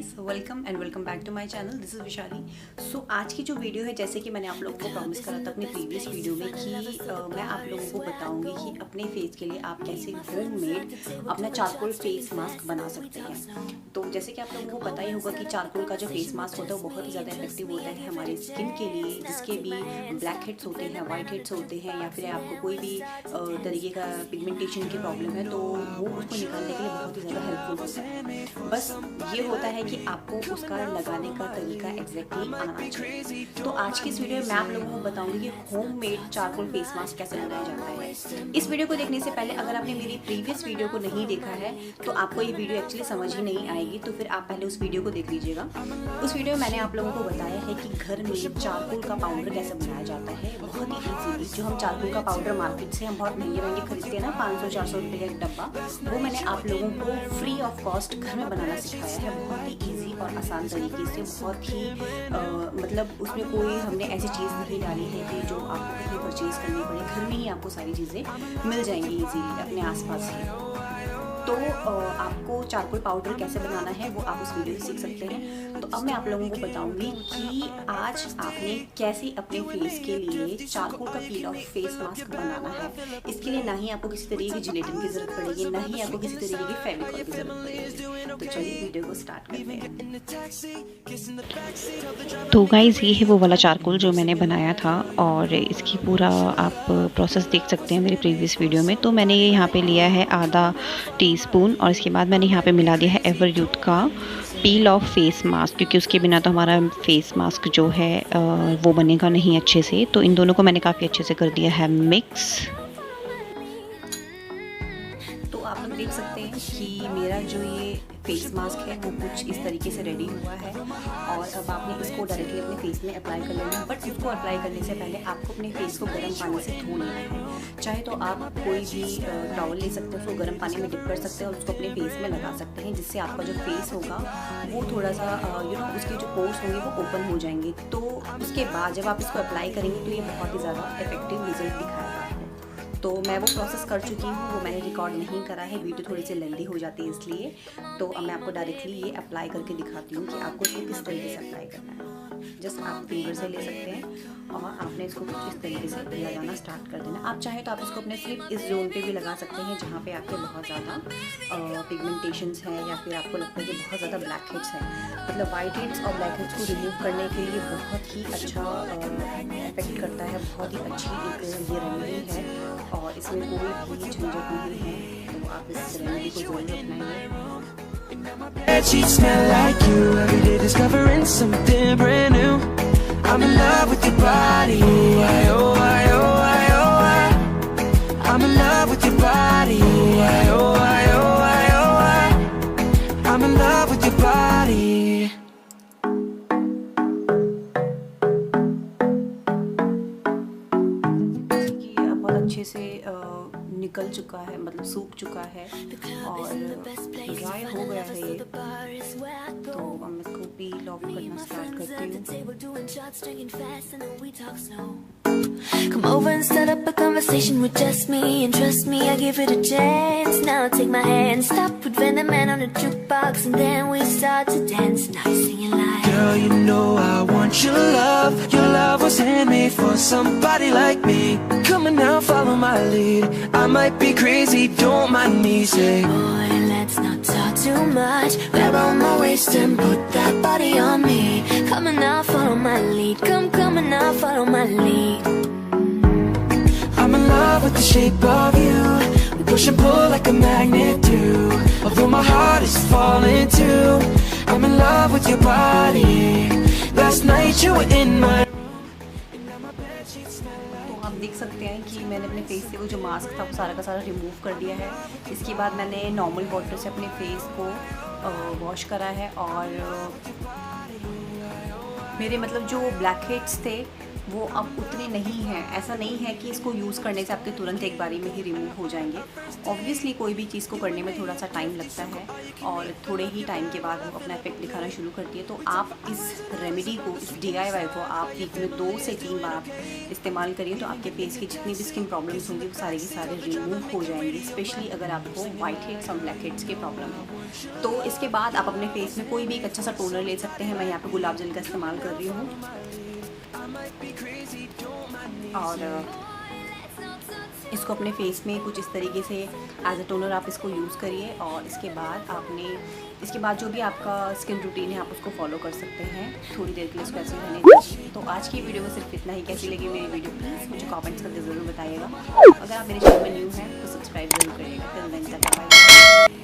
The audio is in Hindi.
Guys, welcome back to my channel. This is Vishali. So आज की जो वीडियो है, जैसे कि मैंने आप लोगों को प्रॉमिस करा था अपने प्रीवियस वीडियो में कि मैं आप लोगों को बताऊंगी कि अपने फेस के लिए आप कैसे होममेड अपना चारकोल फेस मास्क बना सकते हैं। तो जैसे कि आप लोगों को पता ही होगा कि चारकोल का जो फेस मास्क होता है वो बहुत ही ज़्यादा इफेक्टिव होता है हमारे स्किन के लिए, जिसके भी ब्लैक हेड्स होते हैं, वाइट हेड्स होते हैं, या फिर आपको कोई भी तरीके का पिगमेंटेशन की प्रॉब्लम है तो वो उसको निकालने के लिए बहुत ही ज़्यादा हेल्पफुल होता है। बस ये होता है कि आपको उसका लगाने का तरीका एग्जैक्टली आना चाहिए। तो आज की इस वीडियो में मैं आप लोगों को बताऊंगी कि होममेड चारकोल फेस मास्क कैसे बनाया जाता है। इस वीडियो को देखने से पहले अगर आपने मेरी प्रीवियस वीडियो को नहीं देखा है तो आपको ये वीडियो एक्चुअली समझ ही नहीं आएगी, तो फिर आप पहले उस वीडियो को देख लीजिएगा। उस वीडियो में मैंने आप लोगों को बताया है कि घर में चारकोल का पाउडर कैसे बनाया जाता है बहुत ही ईजीली। जो हम चारकोल का पाउडर मार्केट से हम बहुत महंगे खरीदते हैं ना, 500-400 रुपये का एक डब्बा, वो मैंने आप लोगों को फ्री ऑफ कॉस्ट घर में बनाना सिखाया है बहुत ही ईजी और आसान तरीके से। बहुत ही मतलब उसमें कोई हमने ऐसी चीज़ नहीं डाली है कि जो आपको कहीं परचेज़ करनी पड़े। घर में ही आपको सारी चीज़ें मिल जाएंगी ईजीली अपने आसपास ही। तो आपको चारकोल पाउडर कैसे बनाना है वो आप उस वीडियो से सीख सकते हैं। तो अब मैं आप लोगों को बताऊंगी कि आज आपने कैसे अपने फेस के लिए चारकोल का पील ऑफ फेस मास्क बनाना है। इसके लिए ना ही आपको किसी तरीके की जिलेटिन की जरूरत पड़ेगी, ना ही आपको किसी तरीके की फेविकॉल की जरूरत पड़ेगी। तो चलिए वीडियो को स्टार्ट करते हैं। तो गाइज़, ये है वो वाला चारकोल जो मैंने बनाया था और इसकी पूरा आप प्रोसेस देख सकते हैं मेरी प्रीवियस वीडियो में। तो मैंने ये यहाँ पे लिया है आधा टीस्पून और इसके बाद मैंने यहाँ पे मिला दिया है एवर यूथ का पील ऑफ फेस मास्क, क्योंकि उसके बिना तो हमारा फेस मास्क जो है वो बनेगा नहीं अच्छे से। तो इन दोनों को मैंने काफ़ी अच्छे से कर दिया है मिक्स। तो आप लोग देख सकते हैं कि मेरा जो ये फेस मास्क है वो कुछ इस तरीके से रेडी हुआ है और अब आपने इसको डायरेक्टली अपने फेस में अप्लाई कर लेना है। बट इसको अप्लाई करने से पहले आपको अपने फेस को गर्म पानी से धो लेना है। चाहे तो आप कोई भी टॉवल ले सकते हैं, उसको गर्म पानी में डिप कर सकते हैं और उसको अपने फेस में लगा सकते हैं, जिससे आपका जो फेस होगा वो थोड़ा सा उसके जो पोर्स होंगे वो ओपन हो जाएंगे। तो उसके बाद जब आप इसको अप्लाई करेंगे तो ये बहुत ही ज़्यादा इफेक्टिव रिजल्ट दिखाएगा। तो मैं वो प्रोसेस कर चुकी हूँ, वो मैंने रिकॉर्ड नहीं करा है, वीडियो थोड़ी सी लेंदी हो जाती है इसलिए। तो अब मैं आपको डायरेक्टली ये अप्लाई करके दिखाती हूँ कि आपको इसको किस तरीके से अप्लाई करना है। जस्ट आप फिंगर से ले सकते हैं और आपने इसको कुछ इस तरीके से लगाना स्टार्ट कर देना। आप चाहे तो आप इसको अपने सिर्फ इस जोन पे भी लगा सकते हैं जहाँ पे आपके बहुत ज़्यादा पिगमेंटेशंस हैं या फिर आपको लगता है कि बहुत ज़्यादा ब्लैक हेड्स हैं। मतलब वाइट हेड्स और ब्लैक हेड्स को रिमूव करने के लिए बहुत ही अच्छा इफेक्ट करता है, बहुत ही अच्छी एक ये रेमेडी है और इसमें कोई भी झंझट नहीं है। तो आप इस रेमेडी को जरूर अपनाएंगे। She smell like you every day, discovering something brand new. I'm in love with your body. I, oh, I, oh, I, oh, I. I'm in love with your body. I, oh, I, oh, I, oh, I. I'm in love with your body. कि अब बहुत अच्छे से निकल चुका है, मतलब सूख चुका है और ड्राई हो गया है ये। तो अब मैं इसको पील ऑफ करना स्टार्ट करती हूँ। Come over and start up a conversation with just me, and trust me, I give it a chance. Now take my hand, stop, put Van the Man on the jukebox, and then we start to dance. Now you're singing like, Girl, you know I want your love. Your love was handmade for somebody like me. Come on now, follow my lead. I might be crazy, don't mind me. Say, boy, let's not talk too much. Grab on my waist and put that body on me. Come on now, follow my lead. Come on now, follow my lead. I'm in love with the shape of you. We push and pull like a magnet do. Although my heart is falling too. I'm in love with your body. Last night you were in my तो आप देख सकते हैं कि मैंने अपने फेस से वो जो मास्क था वो सारा का सारा रिमूव कर दिया है। इसके बाद मैंने नॉर्मल वाटर से अपने फेस को वॉश करा है और मेरे मतलब जो ब्लैक हेड्स थे वो अब उतने नहीं हैं। ऐसा नहीं है कि इसको यूज़ करने से आपके तुरंत एक बारी में ही रिमूव हो जाएंगे। ऑब्वियसली कोई भी चीज़ को करने में थोड़ा सा टाइम लगता है और थोड़े ही टाइम के बाद वो अपना इफेक्ट दिखाना शुरू करती है। तो आप इस रेमेडी को, इस DIY को आप वीक में 2 से 3 बार आप इस्तेमाल करिए तो आपके फेस की जितनी भी स्किन प्रॉब्लम्स होंगी वो सारे के सारे रिमूव हो जाएंगे, स्पेशली अगर आपको वाइट हेड्स और ब्लैक हेड्स की प्रॉब्लम है। तो इसके बाद आप अपने फेस में कोई भी एक अच्छा सा टोनर ले सकते हैं। मैं यहाँ पे गुलाब जल का इस्तेमाल कर रही हूँ और इसको अपने फेस में कुछ इस तरीके से एज अ टोनर आप इसको यूज़ करिए। और इसके बाद जो भी आपका स्किन रूटीन है आप उसको फॉलो कर सकते हैं। थोड़ी देर के लिए इसको ऐसे रहने दीजिए। तो आज की वीडियो में सिर्फ इतना ही। कैसी लगी मेरी वीडियो प्लीज़ मुझे कमेंट्स करके ज़रूर बताइएगा। अगर आप मेरे चैनल में न्यू हैं तो सब्सक्राइब जरूर करिएगा। Till then, bye bye.